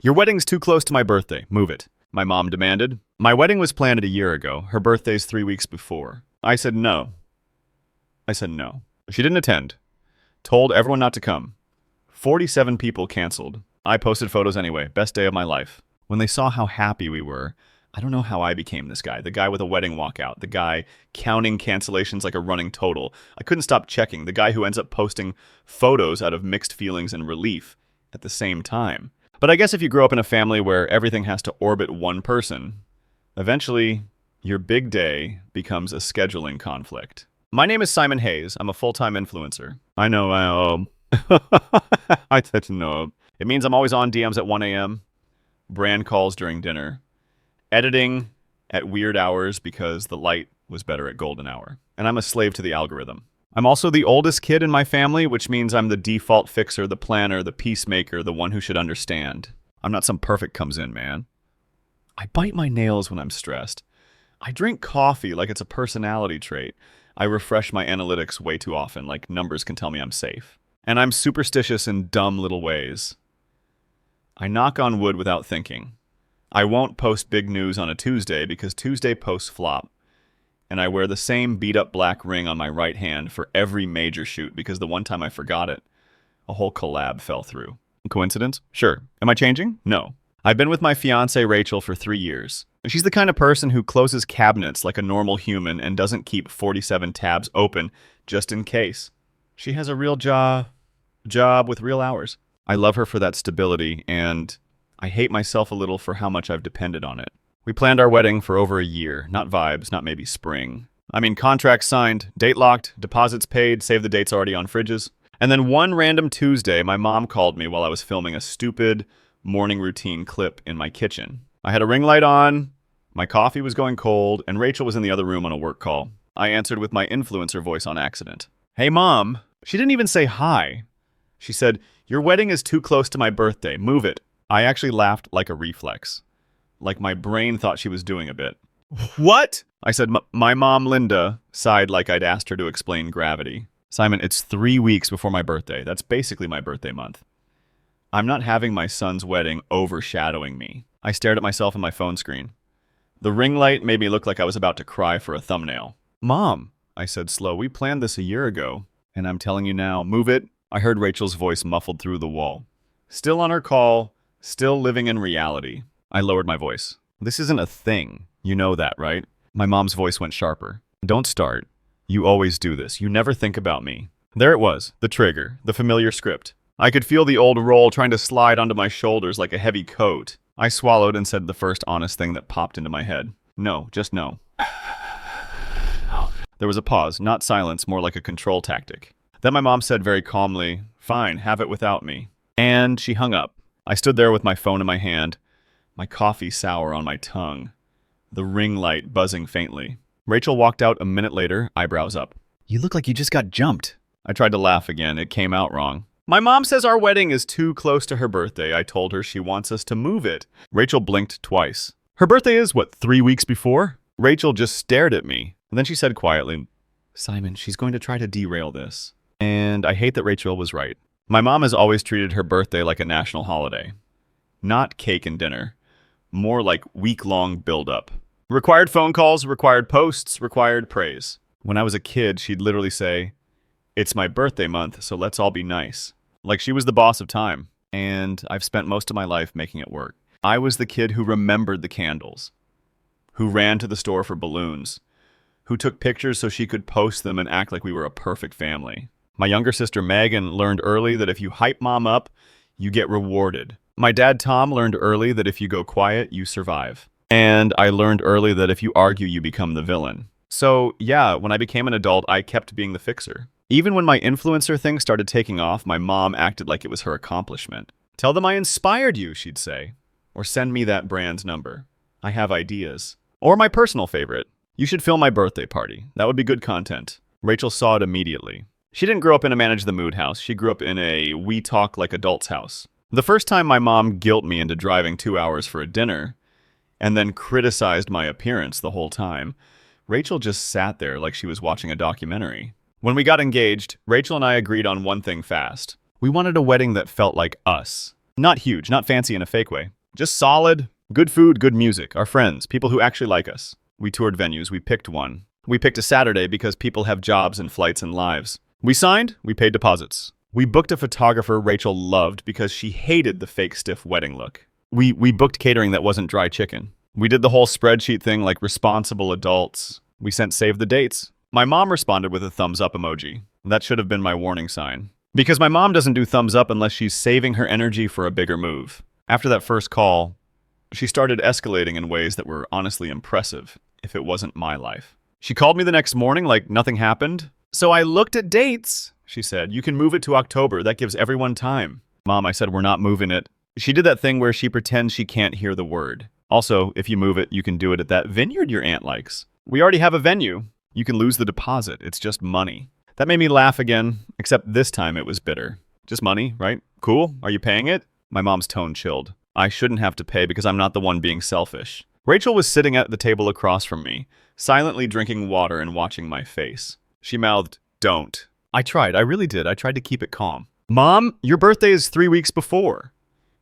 Your wedding's too close to my birthday. Move it, my mom demanded. My wedding was planned a year ago. Her birthday's 3 weeks before. I said no. She didn't attend. Told everyone not to come. 47 people canceled. I posted photos anyway. Best day of my life. When they saw how happy we were, I don't know how I became this guy. The guy with a wedding walkout. The guy counting cancellations like a running total. I couldn't stop checking. The guy who ends up posting photos out of mixed feelings and relief at the same time. But I guess if you grow up in a family where everything has to orbit one person, eventually your big day becomes a scheduling conflict. My name is Simon Hayes. I'm a full-time influencer. I know, I said no. It means I'm always on DMs at 1 a.m., brand calls during dinner, editing at weird hours because the light was better at golden hour. And I'm a slave to the algorithm. I'm also the oldest kid in my family, which means I'm the default fixer, the planner, the peacemaker, the one who should understand. I'm not some perfect comes in, man. I bite my nails when I'm stressed. I drink coffee like it's a personality trait. I refresh my analytics way too often, like numbers can tell me I'm safe. And I'm superstitious in dumb little ways. I knock on wood without thinking. I won't post big news on a Tuesday because Tuesday posts flop. And I wear the same beat-up black ring on my right hand for every major shoot because the one time I forgot it, a whole collab fell through. Coincidence? Sure. Am I changing? No. I've been with my fiancée Rachel for 3 years. She's the kind of person who closes cabinets like a normal human and doesn't keep 47 tabs open just in case. She has a real job with real hours. I love her for that stability, and I hate myself a little for how much I've depended on it. We planned our wedding for over a year, not vibes, not maybe spring. I mean, contracts signed, date locked, deposits paid, save the dates already on fridges. And then one random Tuesday, my mom called me while I was filming a stupid morning routine clip in my kitchen. I had a ring light on, my coffee was going cold, and Rachel was in the other room on a work call. I answered with my influencer voice on accident. Hey, Mom. She didn't even say hi. She said, your wedding is too close to my birthday. Move it. I actually laughed like a reflex. Like my brain thought she was doing a bit. What? I said, my mom, Linda, sighed like I'd asked her to explain gravity. Simon, it's 3 weeks before my birthday. That's basically my birthday month. I'm not having my son's wedding overshadowing me. I stared at myself on my phone screen. The ring light made me look like I was about to cry for a thumbnail. Mom, I said slow, we planned this a year ago. And I'm telling you now, move it. I heard Rachel's voice muffled through the wall. Still on her call, still living in reality. I lowered my voice. This isn't a thing. You know that, right? My mom's voice went sharper. Don't start. You always do this. You never think about me. There it was, the trigger, the familiar script. I could feel the old role trying to slide onto my shoulders like a heavy coat. I swallowed and said the first honest thing that popped into my head. No, just no. There was a pause, not silence, more like a control tactic. Then my mom said very calmly, fine, have it without me. And she hung up. I stood there with my phone in my hand, my coffee sour on my tongue, the ring light buzzing faintly. Rachel walked out a minute later, eyebrows up. You look like you just got jumped. I tried to laugh again. It came out wrong. My mom says our wedding is too close to her birthday. I told her she wants us to move it. Rachel blinked twice. Her birthday is, 3 weeks before? Rachel just stared at me. And then she said quietly, Simon, she's going to try to derail this. And I hate that Rachel was right. My mom has always treated her birthday like a national holiday. Not cake and dinner. More like week-long build-up. Required phone calls, required posts, required praise. When I was a kid, she'd literally say, it's my birthday month, so let's all be nice. Like she was the boss of time. And I've spent most of my life making it work. I was the kid who remembered the candles, who ran to the store for balloons, who took pictures so she could post them and act like we were a perfect family. My younger sister Megan learned early that if you hype mom up, you get rewarded. My dad Tom learned early that if you go quiet, you survive. And I learned early that if you argue, you become the villain. So yeah, when I became an adult, I kept being the fixer. Even when my influencer thing started taking off, my mom acted like it was her accomplishment. Tell them I inspired you, she'd say. Or send me that brand's number. I have ideas. Or my personal favorite. You should film my birthday party. That would be good content. Rachel saw it immediately. She didn't grow up in a manage the mood house. She grew up in a we talk like adults house. The first time my mom guilt me into driving 2 hours for a dinner and then criticized my appearance the whole time, Rachel just sat there like she was watching a documentary. When we got engaged, Rachel and I agreed on one thing fast. We wanted a wedding that felt like us. Not huge, not fancy in a fake way. Just solid, good food, good music, our friends, people who actually like us. We toured venues, we picked one. We picked a Saturday because people have jobs and flights and lives. We signed, we paid deposits. We booked a photographer Rachel loved because she hated the fake stiff wedding look. We booked catering that wasn't dry chicken. We did the whole spreadsheet thing like responsible adults. We sent save the dates. My mom responded with a thumbs up emoji. That should have been my warning sign. Because my mom doesn't do thumbs up unless she's saving her energy for a bigger move. After that first call, she started escalating in ways that were honestly impressive if it wasn't my life. She called me the next morning like nothing happened. So I looked at dates, she said. You can move it to October. That gives everyone time. Mom, I said, we're not moving it. She did that thing where she pretends she can't hear the word. Also, if you move it, you can do it at that vineyard your aunt likes. We already have a venue. You can lose the deposit. It's just money. That made me laugh again, except this time it was bitter. Just money, right? Cool. Are you paying it? My mom's tone chilled. I shouldn't have to pay because I'm not the one being selfish. Rachel was sitting at the table across from me, silently drinking water and watching my face. She mouthed, "Don't." I tried. I really did. I tried to keep it calm. Mom, your birthday is 3 weeks before.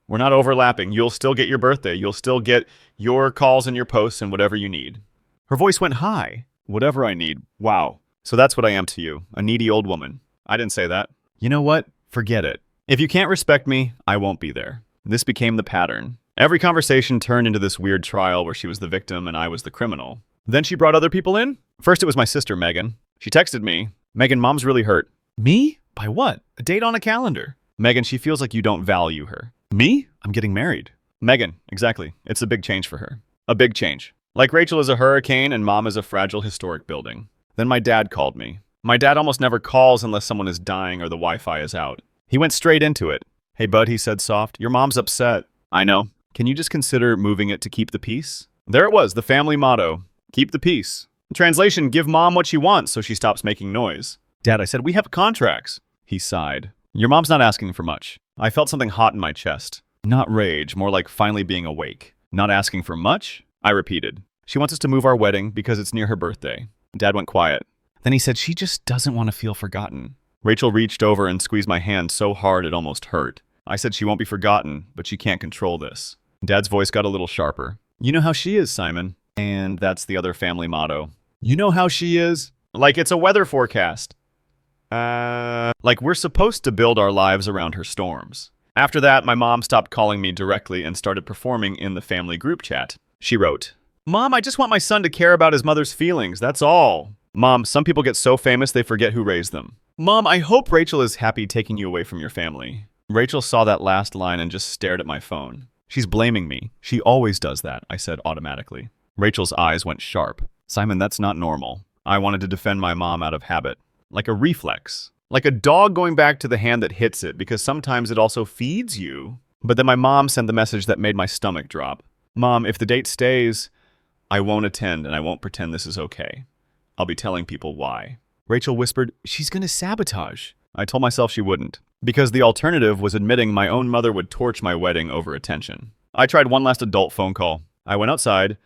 We're not overlapping. You'll still get your birthday. You'll still get your calls and your posts and whatever you need. Her voice went high. Whatever I need. Wow. So that's what I am to you, a needy old woman. I didn't say that. You know what? Forget it. If you can't respect me, I won't be there. This became the pattern. Every conversation turned into this weird trial where she was the victim and I was the criminal. Then she brought other people in. First it was my sister, Megan. She texted me, "Megan, mom's really hurt." Me? By what? A date on a calendar. Megan, she feels like you don't value her. Me? I'm getting married. Megan, exactly. It's a big change for her. A big change. Like Rachel is a hurricane and mom is a fragile historic building. Then my dad called me. My dad almost never calls unless someone is dying or the Wi-Fi is out. He went straight into it. "Hey bud," he said soft, "your mom's upset." I know. Can you just consider moving it to keep the peace? There it was, the family motto. Keep the peace. Translation, give mom what she wants so she stops making noise. Dad, I said, we have contracts. He sighed. Your mom's not asking for much. I felt something hot in my chest. Not rage, more like finally being awake. Not asking for much? I repeated. She wants us to move our wedding because it's near her birthday. Dad went quiet. Then he said she just doesn't want to feel forgotten. Rachel reached over and squeezed my hand so hard it almost hurt. I said she won't be forgotten, but she can't control this. Dad's voice got a little sharper. You know how she is, Simon. And that's the other family motto. You know how she is? Like it's a weather forecast. Like we're supposed to build our lives around her storms. After that, my mom stopped calling me directly and started performing in the family group chat. She wrote, "Mom, I just want my son to care about his mother's feelings, that's all." Mom, some people get so famous they forget who raised them. Mom, I hope Rachel is happy taking you away from your family. Rachel saw that last line and just stared at my phone. She's blaming me. She always does that, I said automatically. Rachel's eyes went sharp. Simon, that's not normal. I wanted to defend my mom out of habit. Like a reflex. Like a dog going back to the hand that hits it because sometimes it also feeds you. But then my mom sent the message that made my stomach drop. Mom, if the date stays, I won't attend and I won't pretend this is okay. I'll be telling people why. Rachel whispered, she's gonna sabotage. I told myself she wouldn't. Because the alternative was admitting my own mother would torch my wedding over attention. I tried one last adult phone call. I went outside,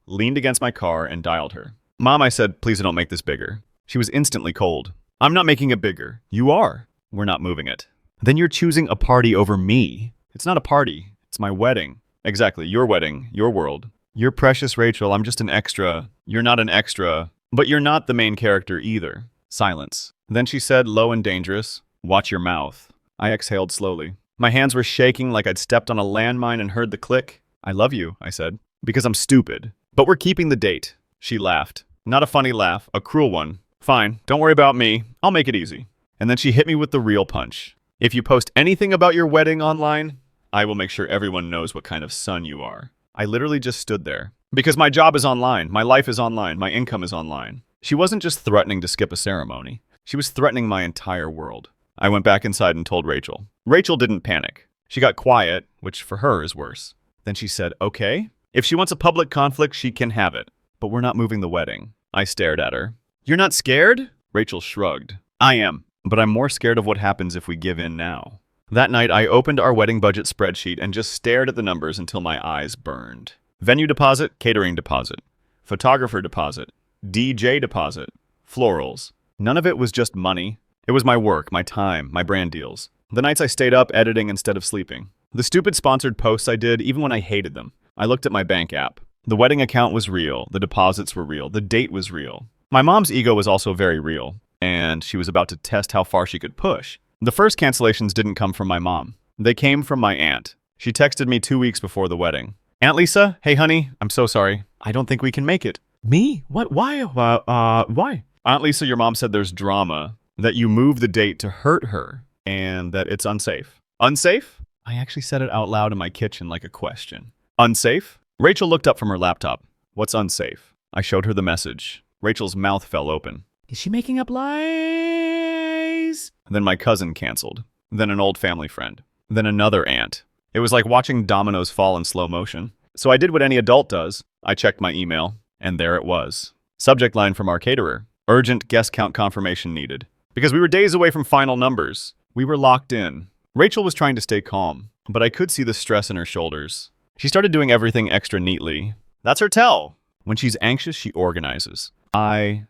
leaned against my car, and dialed her. Mom, I said, please don't make this bigger. She was instantly cold. I'm not making it bigger. You are. We're not moving it. Then you're choosing a party over me. It's not a party. It's my wedding. Exactly. Your wedding. Your world. You're precious, Rachel. I'm just an extra. You're not an extra. But you're not the main character either. Silence. Then she said, low and dangerous, watch your mouth. I exhaled slowly. My hands were shaking like I'd stepped on a landmine and heard the click. I love you, I said. Because I'm stupid. But we're keeping the date. She laughed. Not a funny laugh, a cruel one. Fine, don't worry about me. I'll make it easy. And then she hit me with the real punch. If you post anything about your wedding online, I will make sure everyone knows what kind of son you are. I literally just stood there. Because my job is online, my life is online, my income is online. She wasn't just threatening to skip a ceremony. She was threatening my entire world. I went back inside and told Rachel. Rachel didn't panic. She got quiet, which for her is worse. Then she said, okay, if she wants a public conflict, she can have it. But we're not moving the wedding. I stared at her. You're not scared? Rachel shrugged. I am, but I'm more scared of what happens if we give in now. That night, I opened our wedding budget spreadsheet and just stared at the numbers until my eyes burned. Venue deposit, catering deposit, photographer deposit, DJ deposit, florals. None of it was just money. It was my work, my time, my brand deals. The nights I stayed up editing instead of sleeping. The stupid sponsored posts I did, even when I hated them. I looked at my bank app. The wedding account was real. The deposits were real. The date was real. My mom's ego was also very real, and she was about to test how far she could push. The first cancellations didn't come from my mom. They came from my aunt. She texted me 2 weeks before the wedding. Aunt Lisa, hey honey, I'm so sorry. I don't think we can make it. Me? What? Why? Why? Aunt Lisa, your mom said there's drama, that you moved the date to hurt her, and that it's unsafe. Unsafe? I actually said it out loud in my kitchen like a question. Unsafe? Rachel looked up from her laptop. What's unsafe? I showed her the message. Rachel's mouth fell open. Is she making up lies? Then my cousin canceled. Then an old family friend. Then another aunt. It was like watching dominoes fall in slow motion. So I did what any adult does. I checked my email, and there it was. Subject line from our caterer. Urgent guest count confirmation needed. Because we were days away from final numbers. We were locked in. Rachel was trying to stay calm, but I could see the stress in her shoulders. She started doing everything extra neatly. That's her tell. When she's anxious, she organizes. I,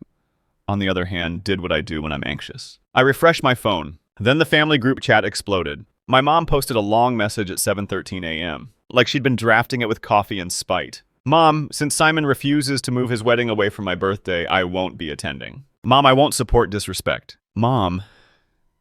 on the other hand, did what I do when I'm anxious. I refreshed my phone. Then the family group chat exploded. My mom posted a long message at 7:13 a.m., like she'd been drafting it with coffee and spite. Mom, since Simon refuses to move his wedding away from my birthday, I won't be attending. Mom, I won't support disrespect. Mom,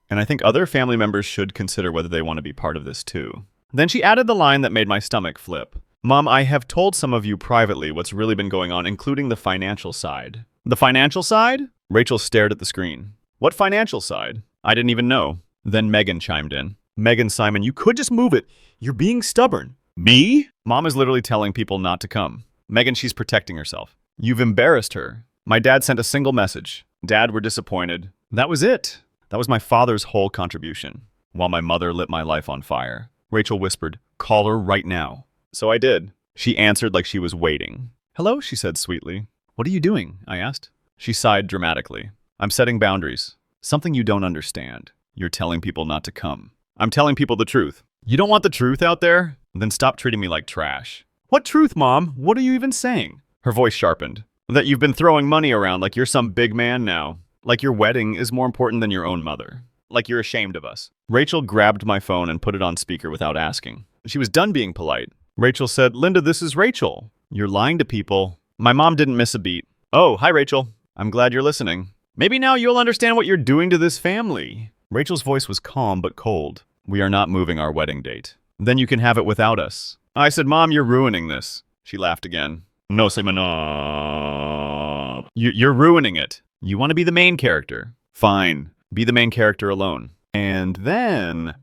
and I think other family members should consider whether they want to be part of this too. Then she added the line that made my stomach flip. Mom, I have told some of you privately what's really been going on, including the financial side. The financial side? Rachel stared at the screen. What financial side? I didn't even know. Then Megan chimed in. Megan, Simon, you could just move it. You're being stubborn. Me? Mom is literally telling people not to come. Megan, she's protecting herself. You've embarrassed her. My dad sent a single message. Dad, we're disappointed. That was it. That was my father's whole contribution, while my mother lit my life on fire. Rachel whispered, call her right now. So I did. She answered like she was waiting. Hello, she said sweetly. What are you doing? I asked. She sighed dramatically. I'm setting boundaries. Something you don't understand. You're telling people not to come. I'm telling people the truth. You don't want the truth out there? Then stop treating me like trash. What truth, Mom? What are you even saying? Her voice sharpened. That you've been throwing money around like you're some big man now. Like your wedding is more important than your own mother. Like you're ashamed of us. Rachel grabbed my phone and put it on speaker without asking. She was done being polite. Rachel said, Linda, this is Rachel. You're lying to people. My mom didn't miss a beat. Oh, hi, Rachel. I'm glad you're listening. Maybe now you'll understand what you're doing to this family. Rachel's voice was calm but cold. We are not moving our wedding date. Then you can have it without us. I said, Mom, you're ruining this. She laughed again. No, Simon, no. You're ruining it. You want to be the main character. Fine. Be the main character alone. And then,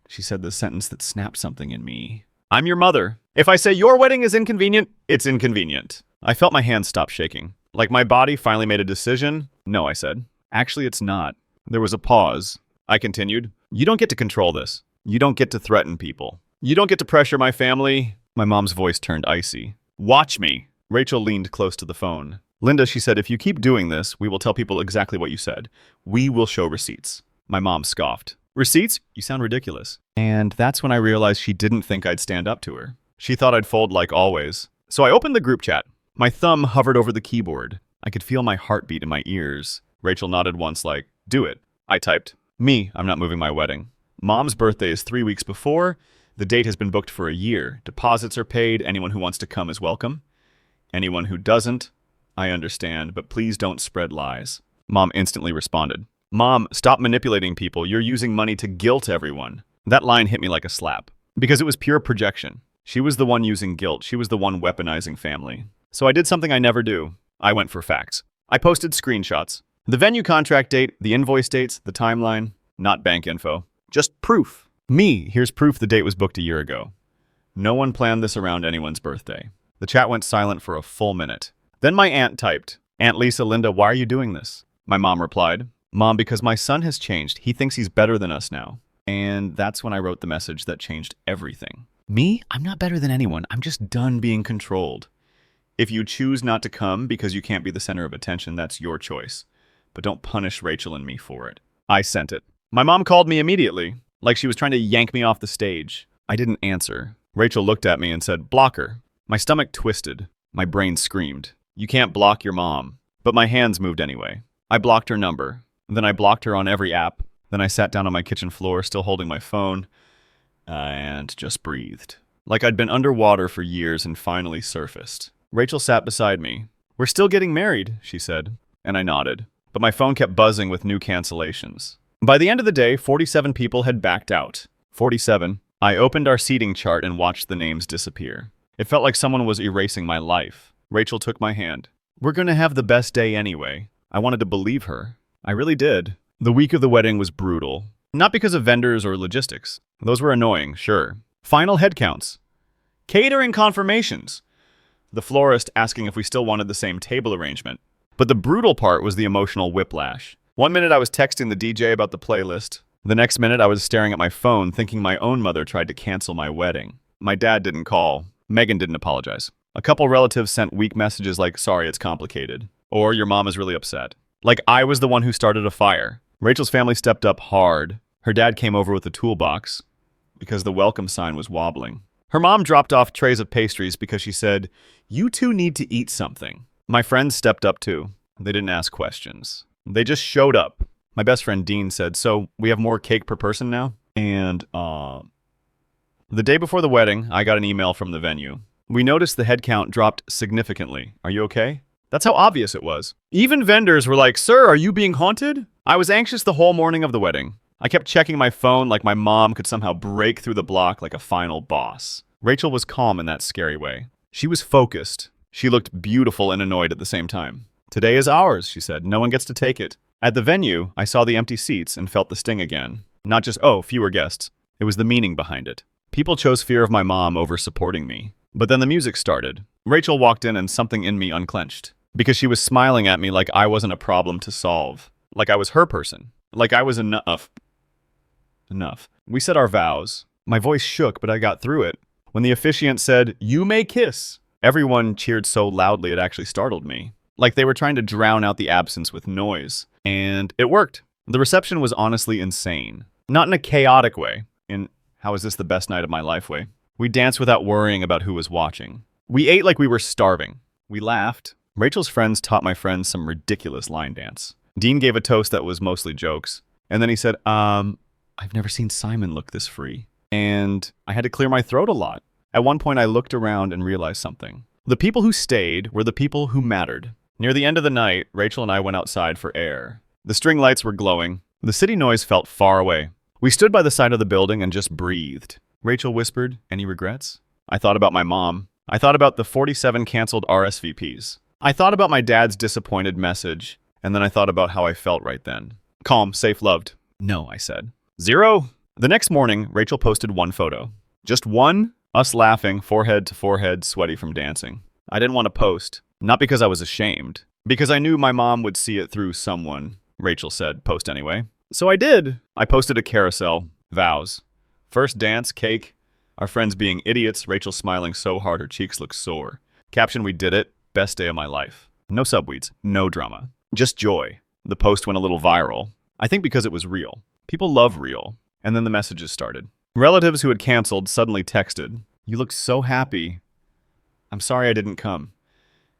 she said the sentence that snapped something in me. I'm your mother. If I say your wedding is inconvenient, it's inconvenient. I felt my hands stop shaking. Like my body finally made a decision. No, I said. Actually, it's not. There was a pause. I continued. You don't get to control this. You don't get to threaten people. You don't get to pressure my family. My mom's voice turned icy. Watch me. Rachel leaned close to the phone. Linda, she said, if you keep doing this, we will tell people exactly what you said. We will show receipts. My mom scoffed. Receipts? You sound ridiculous. And that's when I realized she didn't think I'd stand up to her. She thought I'd fold like always. So I opened the group chat. My thumb hovered over the keyboard. I could feel my heartbeat in my ears. Rachel nodded once like, do it. I typed, me, I'm not moving my wedding. Mom's birthday is 3 weeks before. The date has been booked for a year. Deposits are paid. Anyone who wants to come is welcome. Anyone who doesn't, I understand, but please don't spread lies. Mom instantly responded. Mom, stop manipulating people. You're using money to guilt everyone. That line hit me like a slap. Because it was pure projection. She was the one using guilt. She was the one weaponizing family. So I did something I never do. I went for facts. I posted screenshots. The venue contract date, the invoice dates, the timeline, not bank info. Just proof. Me, here's proof the date was booked a year ago. No one planned this around anyone's birthday. The chat went silent for a full minute. Then my aunt typed, Aunt Lisa, Linda, why are you doing this? My mom replied, Mom, because my son has changed. He thinks he's better than us now. And that's when I wrote the message that changed everything. Me? I'm not better than anyone. I'm just done being controlled. If you choose not to come because you can't be the center of attention, that's your choice. But don't punish Rachel and me for it. I sent it. My mom called me immediately, like she was trying to yank me off the stage. I didn't answer. Rachel looked at me and said, block her. My stomach twisted. My brain screamed. You can't block your mom. But my hands moved anyway. I blocked her number. Then I blocked her on every app. Then I sat down on my kitchen floor, still holding my phone. and just breathed. Like I'd been underwater for years and finally surfaced. Rachel sat beside me. "We're still getting married," she said, and I nodded. But my phone kept buzzing with new cancellations. By the end of the day, 47 people had backed out. 47. I opened our seating chart and watched the names disappear. It felt like someone was erasing my life. Rachel took my hand. "We're going to have the best day anyway." I wanted to believe her. I really did. The week of the wedding was brutal. Not because of vendors or logistics. Those were annoying, sure. Final head counts. Catering confirmations. The florist asking if we still wanted the same table arrangement. But the brutal part was the emotional whiplash. One minute I was texting the DJ about the playlist. The next minute I was staring at my phone thinking my own mother tried to cancel my wedding. My dad didn't call. Megan didn't apologize. A couple relatives sent weak messages like, "Sorry, it's complicated." Or, "Your mom is really upset." Like I was the one who started a fire. Rachel's family stepped up hard. Her dad came over with a toolbox because the welcome sign was wobbling. Her mom dropped off trays of pastries because she said, "You two need to eat something." My friends stepped up too. They didn't ask questions. They just showed up. My best friend Dean said, "So we have more cake per person now?" And, the day before the wedding, I got an email from the venue. "We noticed the head count dropped significantly. Are you okay?" That's how obvious it was. Even vendors were like, "Sir, are you being haunted?" I was anxious the whole morning of the wedding. I kept checking my phone like my mom could somehow break through the block like a final boss. Rachel was calm in that scary way. She was focused. She looked beautiful and annoyed at the same time. "Today is ours," she said. "No one gets to take it." At the venue, I saw the empty seats and felt the sting again. Not just, oh, fewer guests. It was the meaning behind it. People chose fear of my mom over supporting me. But then the music started. Rachel walked in and something in me unclenched. Because she was smiling at me like I wasn't a problem to solve. Like I was her person. Like I was enough. Enough. We said our vows. My voice shook, but I got through it. When the officiant said, "You may kiss," everyone cheered so loudly it actually startled me. Like they were trying to drown out the absence with noise. And it worked. The reception was honestly insane. Not in a chaotic way. In, "how is this the best night of my life" way. We danced without worrying about who was watching. We ate like we were starving. We laughed. Rachel's friends taught my friends some ridiculous line dance. Dean gave a toast that was mostly jokes. And then he said, "I've never seen Simon look this free." And I had to clear my throat a lot. At one point, I looked around and realized something. The people who stayed were the people who mattered. Near the end of the night, Rachel and I went outside for air. The string lights were glowing. The city noise felt far away. We stood by the side of the building and just breathed. Rachel whispered, "Any regrets?" I thought about my mom. I thought about the 47 canceled RSVPs. I thought about my dad's disappointed message, and then I thought about how I felt right then. Calm, safe, loved. "No," I said. 0. The next morning, Rachel posted one photo. Just one, us laughing, forehead to forehead, sweaty from dancing. I didn't want to post, not because I was ashamed, because I knew my mom would see it through someone. Rachel said, "Post anyway." So I did. I posted a carousel. Vows. First dance, cake. Our friends being idiots, Rachel smiling so hard her cheeks looked sore. Caption, "We did it. Best day of my life." No subweeds, no drama. Just joy. The post went a little viral. I think because it was real. People love real. And then the messages started. Relatives who had canceled suddenly texted, "You look so happy. I'm sorry I didn't come.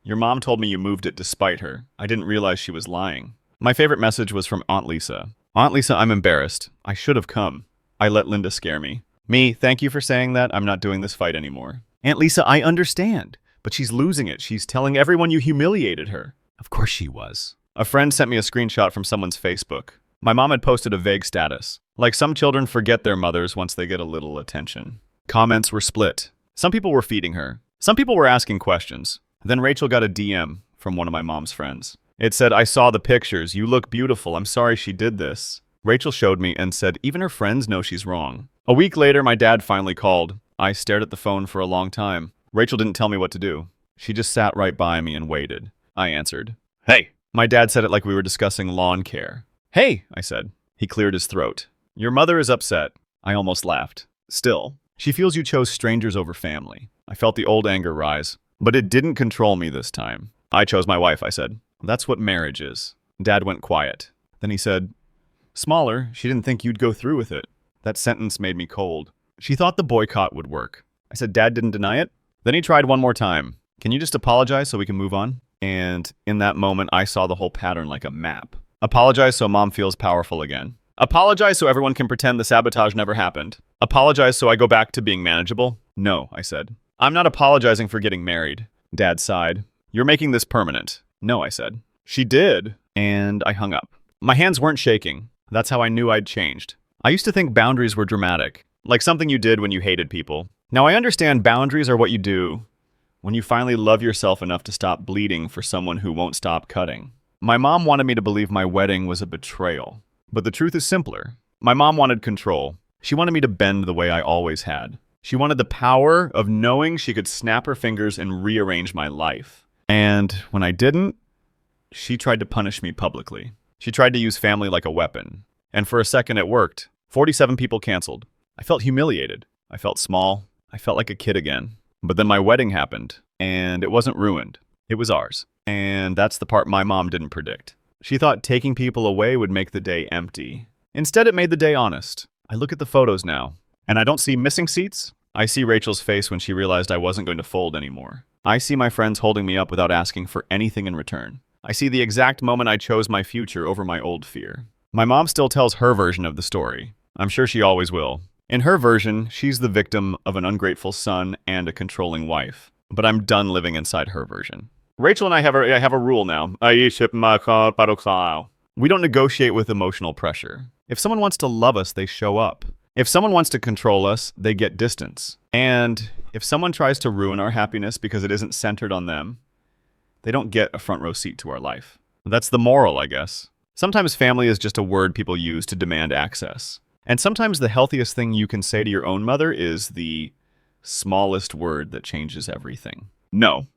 Your mom told me you moved it despite her. I didn't realize she was lying." My favorite message was from Aunt Lisa. "Aunt Lisa, I'm embarrassed. I should have come. I let Linda scare me." Me, "Thank you for saying that. I'm not doing this fight anymore." "Aunt Lisa, I understand. But she's losing it. She's telling everyone you humiliated her." Of course she was. A friend sent me a screenshot from someone's Facebook. My mom had posted a vague status. Like some children forget their mothers once they get a little attention. Comments were split. Some people were feeding her. Some people were asking questions. Then Rachel got a DM from one of my mom's friends. It said, "I saw the pictures. You look beautiful. I'm sorry she did this." Rachel showed me and said, "Even her friends know she's wrong." A week later, my dad finally called. I stared at the phone for a long time. Rachel didn't tell me what to do. She just sat right by me and waited. I answered. "Hey." My dad said it like we were discussing lawn care. "Hey," I said. He cleared his throat. "Your mother is upset." I almost laughed. "Still, she feels you chose strangers over family." I felt the old anger rise, but it didn't control me this time. "I chose my wife," I said. "That's what marriage is." Dad went quiet. Then he said, "Smaller, she didn't think you'd go through with it." That sentence made me cold. She thought the boycott would work. I said, "Dad didn't deny it?" Then he tried one more time. "Can you just apologize so we can move on?" And in that moment, I saw the whole pattern like a map. Apologize so mom feels powerful again. Apologize so everyone can pretend the sabotage never happened. Apologize so I go back to being manageable. No, I said. I'm not apologizing for getting married. Dad sighed. You're making this permanent. No, I said. She did. And I hung up. My hands weren't shaking. That's how I knew I'd changed. I used to think boundaries were dramatic, like something you did when you hated people. Now I understand boundaries are what you do when you finally love yourself enough to stop bleeding for someone who won't stop cutting. My mom wanted me to believe my wedding was a betrayal. But the truth is simpler. My mom wanted control. She wanted me to bend the way I always had. She wanted the power of knowing she could snap her fingers and rearrange my life. And when I didn't, she tried to punish me publicly. She tried to use family like a weapon. And for a second it worked. 47 people canceled. I felt humiliated. I felt small. I felt like a kid again. But then my wedding happened, and it wasn't ruined. It was ours. And that's the part my mom didn't predict. She thought taking people away would make the day empty. Instead, it made the day honest. I look at the photos now, and I don't see missing seats. I see Rachel's face when she realized I wasn't going to fold anymore. I see my friends holding me up without asking for anything in return. I see the exact moment I chose my future over my old fear. My mom still tells her version of the story. I'm sure she always will. In her version, she's the victim of an ungrateful son and a controlling wife. But I'm done living inside her version. Rachel and I have a rule now. We don't negotiate with emotional pressure. If someone wants to love us, they show up. If someone wants to control us, they get distance. And if someone tries to ruin our happiness because it isn't centered on them, they don't get a front row seat to our life. That's the moral, I guess. Sometimes family is just a word people use to demand access. And sometimes the healthiest thing you can say to your own mother is the smallest word that changes everything. No.